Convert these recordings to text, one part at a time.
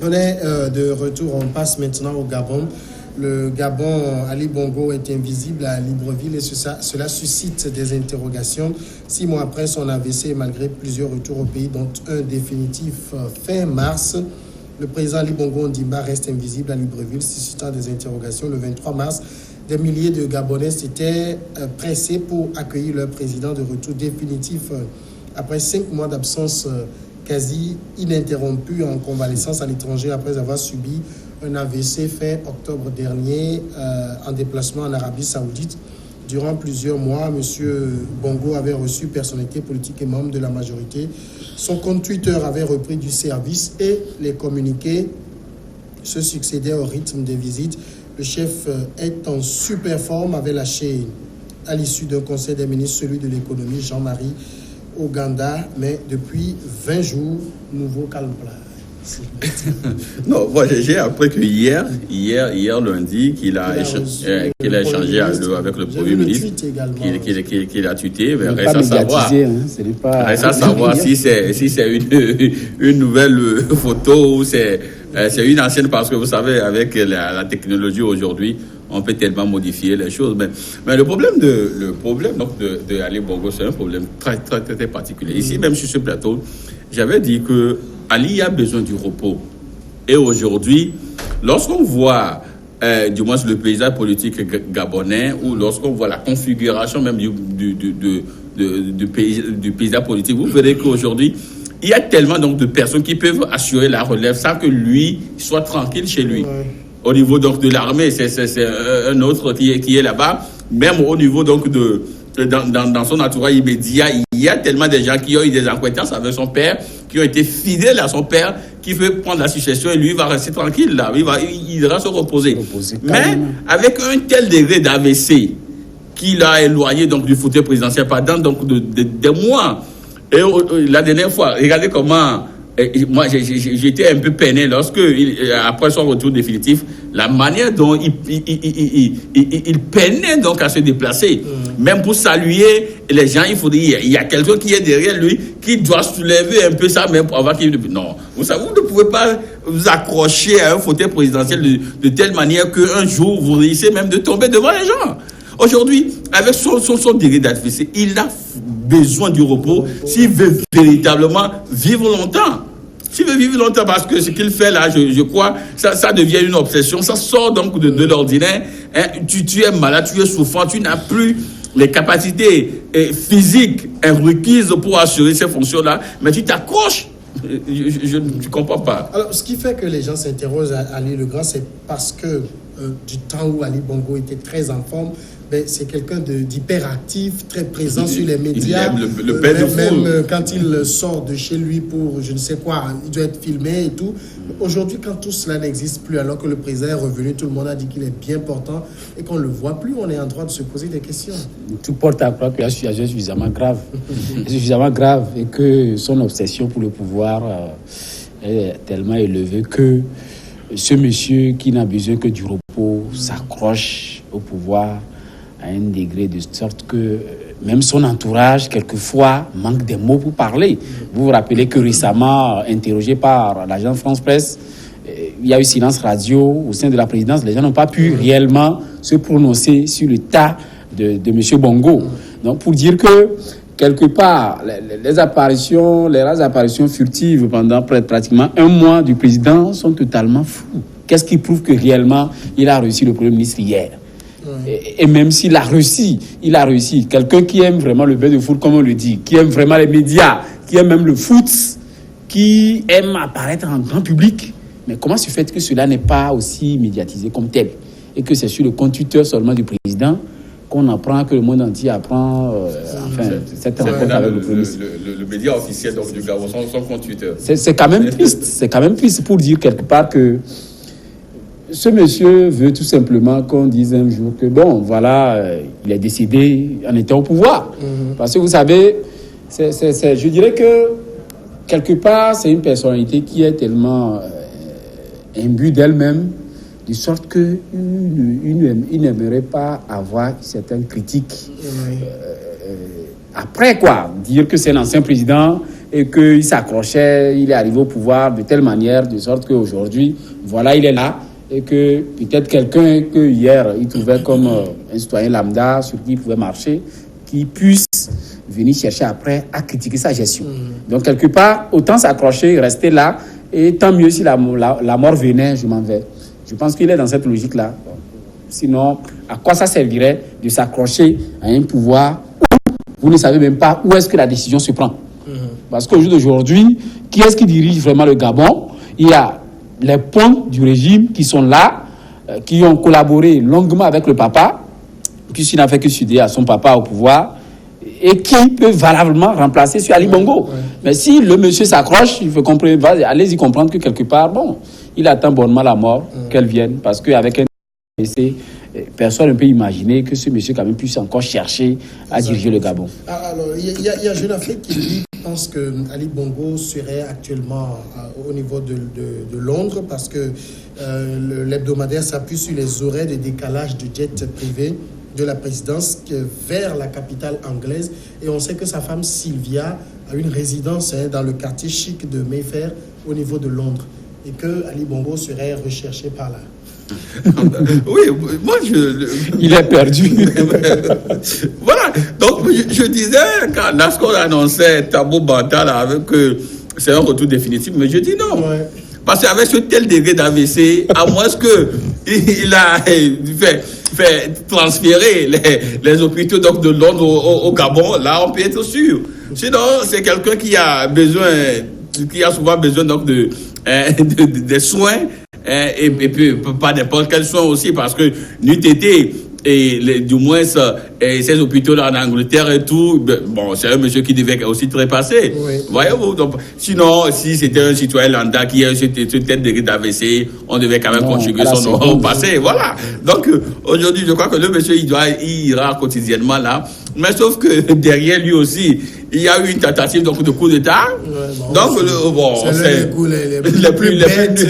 On est de retour, on passe maintenant au Gabon. Le Gabon, Ali Bongo est invisible à Libreville et cela suscite des interrogations. 6 mois après son AVC, malgré plusieurs retours au pays, dont un définitif fin mars, le président Ali Bongo Ondimba reste invisible à Libreville, suscitant des interrogations. Le 23 mars, des milliers de Gabonais s'étaient pressés pour accueillir leur président de retour définitif après 5 mois d'absence quasi ininterrompue en convalescence à l'étranger après avoir subi un AVC fin octobre dernier en déplacement en Arabie Saoudite. Durant plusieurs mois, M. Bongo avait reçu personnalité politique et membre de la majorité. Son compte Twitter avait repris du service et les communiqués se succédaient au rythme des visites. Le chef est en super forme, avait lâché à l'issue d'un conseil des ministres celui de l'économie, Jean-Marie Oganda, mais depuis 20 jours, nouveau calme plat. Non, moi j'ai appris que hier lundi, qu'il a échangé avec le Premier ministre, qu'il a tweeté, mais reste à savoir si c'est une nouvelle photo ou c'est une ancienne, parce que vous savez, avec la technologie aujourd'hui, on peut tellement modifier les choses. Mais le problème de Ali Bongo, c'est un problème très, très, très particulier. Ici, même sur ce plateau, j'avais dit que Ali a besoin du repos. Et aujourd'hui, lorsqu'on voit du moins le paysage politique gabonais, ou lorsqu'on voit la configuration même du paysage politique, vous verrez qu'aujourd'hui, il y a tellement donc de personnes qui peuvent assurer la relève sans que lui soit tranquille chez lui. Ouais. Au niveau donc de l'armée, c'est un autre qui est là-bas. Même au niveau donc dans son entourage immédiat, il y a tellement de gens qui ont eu des acquaintances avec son père, qui ont été fidèles à son père, qui veut prendre la succession et lui il va rester tranquille là, il va se reposer. Mais avec un tel degré d'AVC qui l'a éloigné donc du fauteuil présidentiel pendant donc des mois. Et la dernière fois, regardez comment moi j'étais un peu peiné lorsque après son retour définitif, la manière dont il peinait donc à se déplacer. Même pour saluer les gens, il y a quelqu'un qui est derrière lui qui doit soulever un peu ça, même pour avoir qu'il... Non, vous savez, vous ne pouvez pas vous accrocher à un fauteuil présidentiel de telle manière qu'un jour vous risquez même de tomber devant les gens. Aujourd'hui, avec son degré d'AVC, il a besoin du repos s'il veut véritablement vivre longtemps. S'il veut vivre longtemps, parce que ce qu'il fait là, je crois, ça devient une obsession, ça sort donc de l'ordinaire. Hein, tu es malade, tu es souffrant, tu n'as plus les capacités physiques requises pour assurer ces fonctions-là, mais tu t'accroches. Je ne comprends pas. Alors, ce qui fait que les gens s'interrogent à Ali Le Grand, c'est parce que du temps où Ali Bongo était très en forme, c'est quelqu'un d'hyperactif, très présent sur les médias. Même quand il sort de chez lui pour je ne sais quoi, il doit être filmé et tout. Aujourd'hui, quand tout cela n'existe plus, alors que le président est revenu, tout le monde a dit qu'il est bien portant et qu'on ne le voit plus, on est en droit de se poser des questions. Tout porte à croire que la situation est suffisamment grave. Suffisamment grave et que son obsession pour le pouvoir est tellement élevée que ce monsieur qui n'a besoin que du repos s'accroche au pouvoir à un degré de sorte que même son entourage, quelquefois, manque des mots pour parler. Vous vous rappelez que récemment, interrogé par l'agence France Presse, il y a eu silence radio au sein de la présidence. Les gens n'ont pas pu réellement se prononcer sur le tas de M. Bongo. Donc, pour dire que, quelque part, les rares apparitions furtives pendant pratiquement un mois du président sont totalement floues. Qu'est-ce qui prouve que réellement, il a réussi le Premier ministre hier ? Et même s'il a réussi, quelqu'un qui aime vraiment le bain de foot, comme on le dit, qui aime vraiment les médias, qui aime même le foot, qui aime apparaître en grand public. Mais comment se fait que cela n'est pas aussi médiatisé comme tel? Et que c'est sur le compte Twitter seulement du président qu'on apprend, que le monde entier apprend cette rencontre avec le Premier ministre. Le média officiel donc, du Gabon, son compte Twitter. C'est quand même triste. C'est quand même triste pour dire quelque part que ce monsieur veut tout simplement qu'on dise un jour que, bon, voilà, il est décédé en étant au pouvoir. Parce que vous savez, je dirais que, quelque part, c'est une personnalité qui est tellement imbue d'elle-même, de sorte qu'il n'aimerait pas avoir certaines critiques. Après, quoi, dire que c'est un ancien président et qu'il s'accrochait, il est arrivé au pouvoir de telle manière, de sorte qu'aujourd'hui, voilà, il est là, et que peut-être quelqu'un que hier, il trouvait comme un citoyen lambda sur qui il pouvait marcher, qui puisse venir chercher après à critiquer sa gestion. Donc, quelque part, autant s'accrocher, rester là, et tant mieux si la mort venait, je m'en vais. Je pense qu'il est dans cette logique-là. Sinon, à quoi ça servirait de s'accrocher à un pouvoir où vous ne savez même pas où est-ce que la décision se prend? Parce qu'au jour d'aujourd'hui, qui est-ce qui dirige vraiment le Gabon? Il y a les ponts du régime qui sont là, qui ont collaboré longuement avec le papa, puisqu'il n'a fait que suder à son papa au pouvoir, et qui peut valablement remplacer sur Ali Bongo. Mais si le monsieur s'accroche, il faut comprendre, allez-y comprendre que quelque part, bon, il attend bonnement la mort, qu'elle vienne, parce qu'avec un personne ne peut imaginer que ce monsieur quand même puisse encore chercher à diriger le Gabon. Alors, il y a Jeune Afrique qui lui pense que Ali Bongo serait actuellement au niveau de Londres parce que l'hebdomadaire s'appuie sur les horaires de décalage du jet privé de la présidence vers la capitale anglaise. Et on sait que sa femme Sylvia a une résidence dans le quartier chic de Mayfair au niveau de Londres et que Ali Bongo serait recherché par là. Oui, moi il est perdu. Voilà, donc je disais, quand lorsqu'on annonçait Thabo Banta là, avec c'est un retour définitif, mais je dis non. Ouais. Parce qu'avec ce tel degré d'AVC, à moins qu'il a fait transférer les hôpitaux donc, de Londres au Gabon, là on peut être sûr. Sinon, c'est quelqu'un qui a souvent besoin donc des soins. Et puis pas n'importe quel soin aussi parce que l'UTT et du moins ces hôpitaux là en Angleterre et tout, bon c'est un monsieur qui devait aussi trépasser. Oui. Voyez-vous, donc sinon si c'était un citoyen lambda qui a cette tête de d'AVC, on devait quand même conjuguer son nom au passé, voilà. Donc aujourd'hui je crois que le monsieur il ira quotidiennement là, mais sauf que derrière lui aussi il y a eu une tentative donc de coup d'État. Ouais, donc c'est les plus bêtes,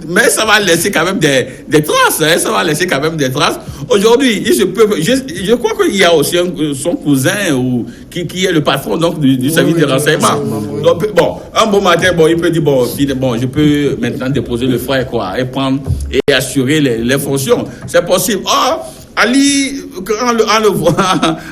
mais ça va laisser quand même des traces. Hein, ça va laisser quand même des traces. Aujourd'hui, je crois qu'il y a aussi son cousin qui est le patron donc du service de renseignement. Donc bon, un bon matin, il peut dire je peux maintenant déposer le frère quoi et prendre et assurer les fonctions. C'est possible. Ali,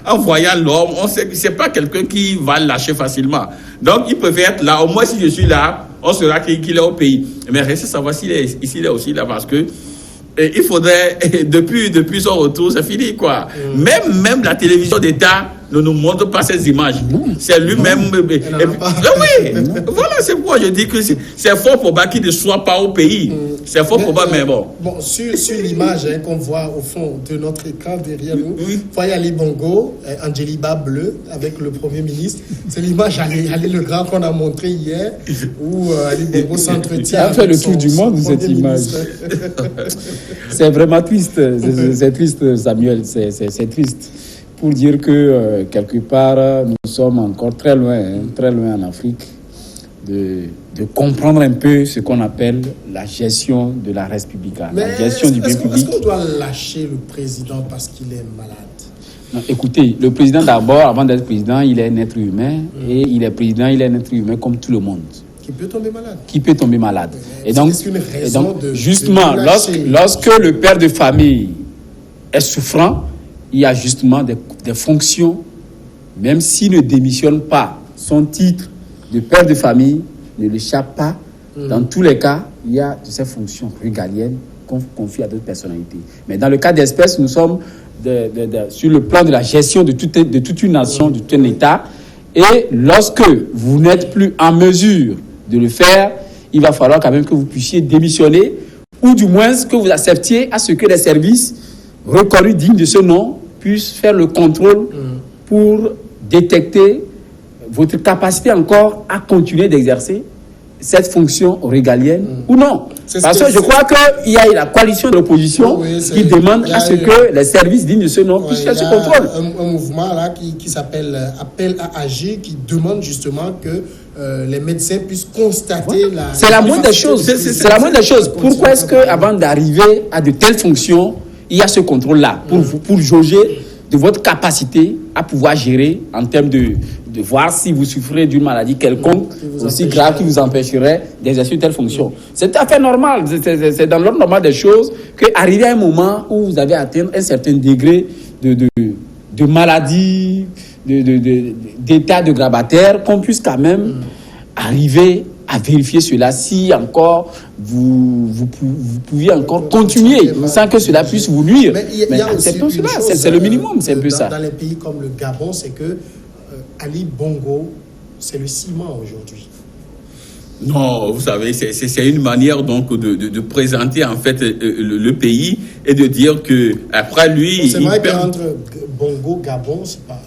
en voyant l'homme, on sait que c'est pas quelqu'un qui va lâcher facilement. Donc, il préfère être là. Au moins, si je suis là, on saura qu'il est au pays. Mais restez savoir s'il est ici, il est aussi là parce que il faudrait, depuis son retour, c'est fini, quoi. Même la télévision d'État ne nous montre pas ces images. C'est lui-même. Oui, voilà, c'est pourquoi je dis que c'est fort probable qu'il ne soit pas au pays. C'est fort probable, mais bon. Bon, sur l'image qu'on voit au fond de notre écran derrière nous, voyez Ali Bongo, Angeliba bleu avec le Premier ministre. C'est l'image Ali le Grand qu'on a montré hier, où Ali Bongo s'entretient. Il a fait le tour du monde, cette image. C'est vraiment triste. C'est triste, Samuel. C'est triste. Pour dire que, quelque part, nous sommes encore très loin en Afrique, de comprendre un peu ce qu'on appelle la gestion de la res publica, la gestion du bien public. Est-ce qu'on doit lâcher le président parce qu'il est malade? Non, écoutez, le président d'abord, avant d'être président, il est un être humain, et il est président, il est un être humain comme tout le monde. Qui peut tomber malade. Qui peut tomber malade. Et donc justement, lorsque le père de famille est souffrant, il y a justement des fonctions, même s'il ne démissionne pas, son titre de père de famille ne l'échappe pas. Dans tous les cas, il y a de ces fonctions régaliennes qu'on confie à d'autres personnalités. Mais dans le cas d'espèce, nous sommes sur le plan de la gestion de toute une nation, de tout un État. Et lorsque vous n'êtes plus en mesure de le faire, il va falloir quand même que vous puissiez démissionner ou du moins que vous acceptiez à ce que les services reconnus dignes de ce nom puissent faire le contrôle pour détecter votre capacité encore à continuer d'exercer cette fonction régalienne ou non. Parce que je crois qu'il y a la coalition de l'opposition qui demande à ce que les services dignes de ce nom puissent faire ce contrôle. Un mouvement là qui s'appelle Appel à agir, qui demande justement que les médecins puissent constater la... C'est la moindre des choses. C'est la moindre des choses. Pourquoi est-ce qu'avant d'arriver à de telles fonctions, il y a ce contrôle-là pour jauger de votre capacité à pouvoir gérer en termes de voir si vous souffrez d'une maladie quelconque, aussi grave, qui vous empêcherait d'exercer telle fonction. C'est tout à fait normal. C'est dans l'ordre normal des choses qu'arriver à un moment où vous avez atteint un certain degré de maladie, d'état de grabataire, qu'on puisse quand même arriver à vérifier cela, si encore vous pouviez encore continuer sans que cela puisse vous nuire. Mais acceptons cela, c'est le minimum, c'est un peu ça. Dans les pays comme le Gabon, c'est que Ali Bongo, c'est le ciment aujourd'hui. Non, vous savez, c'est une manière donc de présenter en fait le pays et de dire que après lui... C'est vrai qu'entre Bongo, Gabon, c'est pas...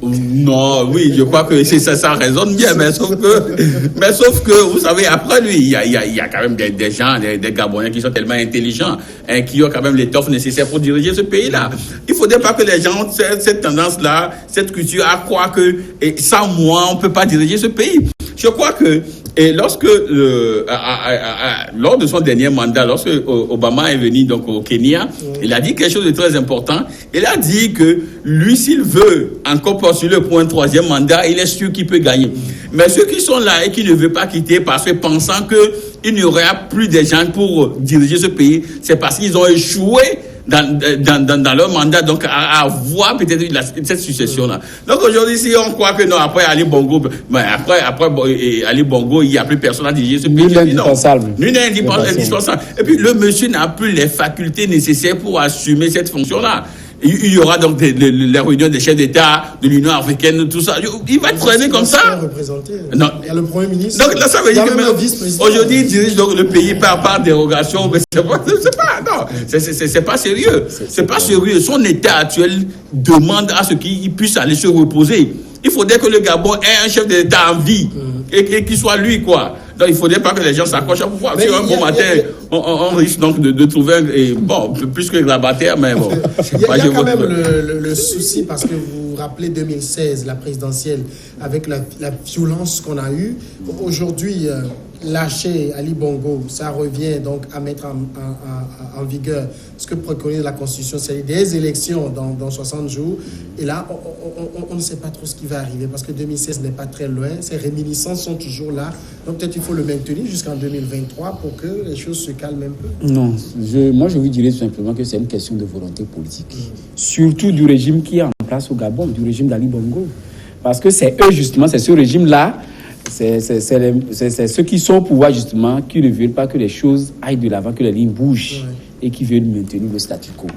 Non, oui, je crois que ça résonne bien, mais sauf que, vous savez, après lui, il y a quand même des gens, des Gabonais qui sont tellement intelligents, hein, qui ont quand même l'étoffe nécessaire pour diriger ce pays-là. Il ne faudrait pas que les gens aient cette tendance-là, cette culture à croire que sans moi, on ne peut pas diriger ce pays. Je crois que lorsque, lors de son dernier mandat, lorsque Obama est venu donc au Kenya, il a dit quelque chose de très important. Il a dit que lui, s'il veut encore postuler pour un troisième mandat, il est sûr qu'il peut gagner. Mais ceux qui sont là et qui ne veulent pas quitter parce que pensant qu'il n'y aura plus de gens pour diriger ce pays, c'est parce qu'ils ont échoué dans leur mandat, donc à voir peut-être cette succession-là. Donc aujourd'hui, si on croit que non, après Ali Bongo, après Ali Bongo, il n'y a plus personne à diriger ce pays. Nul n'est indispensable. Nul n'est indispensable. Et puis le monsieur n'a plus les facultés nécessaires pour assumer cette fonction-là. Il y aura donc les réunions des chefs d'État, de l'Union africaine, tout ça. Il va traîner comme ça. Non. Il y a le Premier ministre. Donc là, ça veut dire que aujourd'hui, il dirige donc le pays par dérogation. Mais c'est pas sérieux. C'est pas sérieux. Son État actuel demande à ce qu'il puisse aller se reposer. Il faudrait que le Gabon ait un chef d'État en vie et qu'il soit lui, quoi. Donc, il ne faudrait pas que les gens s'accrochent à pouvoir. Si un bon matin, on risque donc de trouver plus que grabataire, mais bon. Il y a quand même le souci, parce que vous vous rappelez 2016, la présidentielle, avec la violence qu'on a eue. Aujourd'hui, lâcher Ali Bongo, ça revient donc à mettre en vigueur ce que préconise la Constitution, c'est des élections dans 60 jours. Et là, on ne sait pas trop ce qui va arriver, parce que 2016 n'est pas très loin. Ces réminiscences sont toujours là. Donc peut-être il faut le maintenir jusqu'en 2023 pour que les choses se calment un peu. Non, moi je vous dirais tout simplement que c'est une question de volonté politique. Surtout du régime qui est en place au Gabon, du régime d'Ali Bongo. Parce que c'est eux justement, c'est ce régime-là, c'est ceux qui sont au pouvoir justement, qui ne veulent pas que les choses aillent de l'avant, que les lignes bougent, et qui veulent maintenir le statu quo.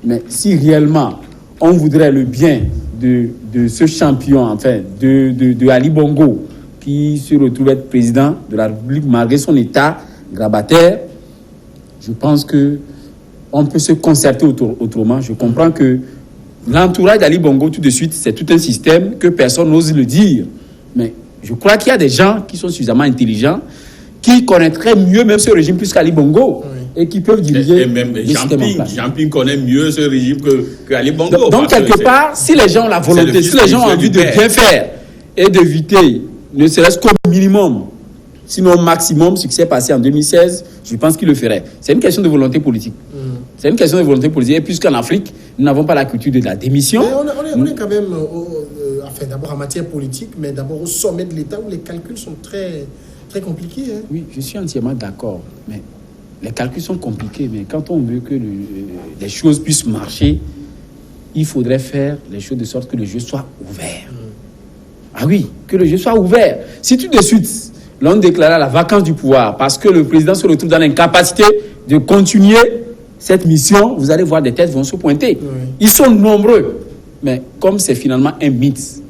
Mais si réellement on voudrait le bien de ce champion, enfin, de Ali Bongo, qui se retrouve être président de la République malgré son état grabataire, je pense que on peut se concerter autrement. Je comprends que l'entourage d'Ali Bongo, tout de suite, c'est tout un système que personne n'ose le dire. Mais je crois qu'il y a des gens qui sont suffisamment intelligents, qui connaîtraient mieux même ce régime plus qu'Ali Bongo, et qui peuvent diriger le système en place. Jean-Ping connaît mieux ce régime que Ali Bongo. Donc quelque part, si les gens ont la volonté, si les gens ont envie de bien faire et d'éviter, ne serait-ce qu'au minimum, sinon au maximum, ce qui s'est passé en 2016, je pense qu'il le ferait. C'est une question de volonté politique. C'est une question de volonté politique. Et puisqu'en Afrique, nous n'avons pas la culture de la démission. Mais on est quand même, d'abord en matière politique, mais d'abord au sommet de l'État où les calculs sont très, très compliqués. Hein. Oui, je suis entièrement d'accord. Mais les calculs sont compliqués. Mais quand on veut que les choses puissent marcher, il faudrait faire les choses de sorte que le jeu soit ouvert. Ah oui, que le jeu soit ouvert. Si tout de suite, l'on déclare la vacance du pouvoir parce que le président se retrouve dans l'incapacité de continuer cette mission, vous allez voir des têtes vont se pointer. Ils sont nombreux. Mais comme c'est finalement un mythe,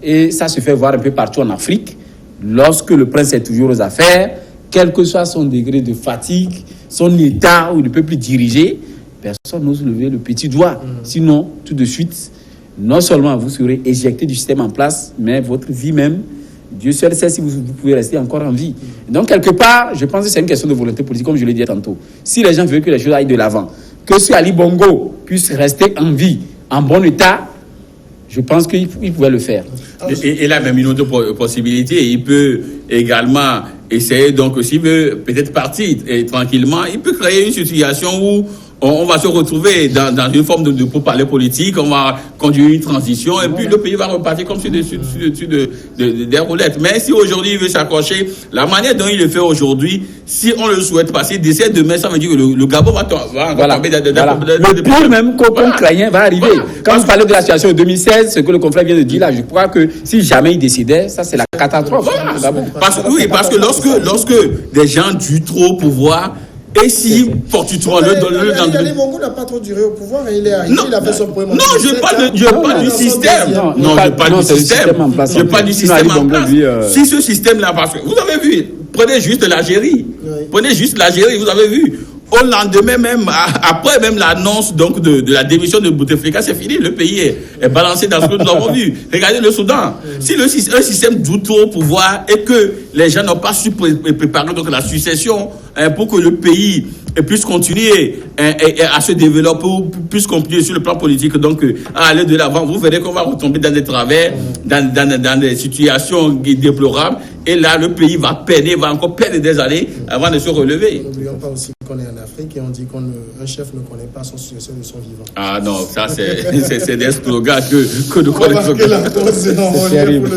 et ça se fait voir un peu partout en Afrique, lorsque le prince est toujours aux affaires, quel que soit son degré de fatigue, son état où il ne peut plus diriger, personne n'ose lever le petit doigt. Sinon, tout de suite, non seulement vous serez éjecté du système en place, mais votre vie même, Dieu seul sait si vous pouvez rester encore en vie. Donc, quelque part, je pense que c'est une question de volonté politique, comme je l'ai dit tantôt. Si les gens veulent que les choses aillent de l'avant, que ce Ali Bongo puisse rester en vie, en bon état, je pense qu'il pouvait le faire. Et là, même une autre possibilité, il peut également essayer, donc s'il veut peut-être partir tranquillement, il peut créer une situation où on va se retrouver dans une forme de pourparlers politique, on va conduire une transition et puis le pays va repartir comme sur des roulettes. Mais si aujourd'hui il veut s'accrocher, la manière dont il le fait aujourd'hui, si on le souhaite passer, d'ici demain, ça veut dire que le Gabon va tomber le pire même qu'on craignait va arriver. Quand vous parlez de la situation de 2016, ce que le confrère vient de dire là, je crois que si jamais il décidait, ça c'est la catastrophe. Parce que lorsque des gens durent trop au pouvoir, et si fortuitement Ali Bongo n'a pas trop duré au pouvoir, il est arrivé, il a fait son premier mandat. Non, je parle du système. Non, je parle du système. Je parle du système en place. Si ce système-là, parce que vous avez vu, prenez juste l'Algérie. Prenez juste l'Algérie, vous avez vu. Au lendemain même, après même l'annonce donc de la démission de Bouteflika, c'est fini. Le pays est balancé dans ce que nous avons vu. Regardez le Soudan. Si un système doute au pouvoir et que les gens n'ont pas su préparer donc la succession pour que le pays puisse continuer à se développer, puisse continuer sur le plan politique, donc à aller de l'avant, vous verrez qu'on va retomber dans des travers, dans des situations déplorables. Et là, le pays va peiner, va encore perdre des années avant de se relever. N'oublions pas aussi qu'on est en Afrique et on dit qu'un chef ne connaît pas son successeur de son vivant. Ah non, ça c'est des slogans que nous connaissons. C'est terrible.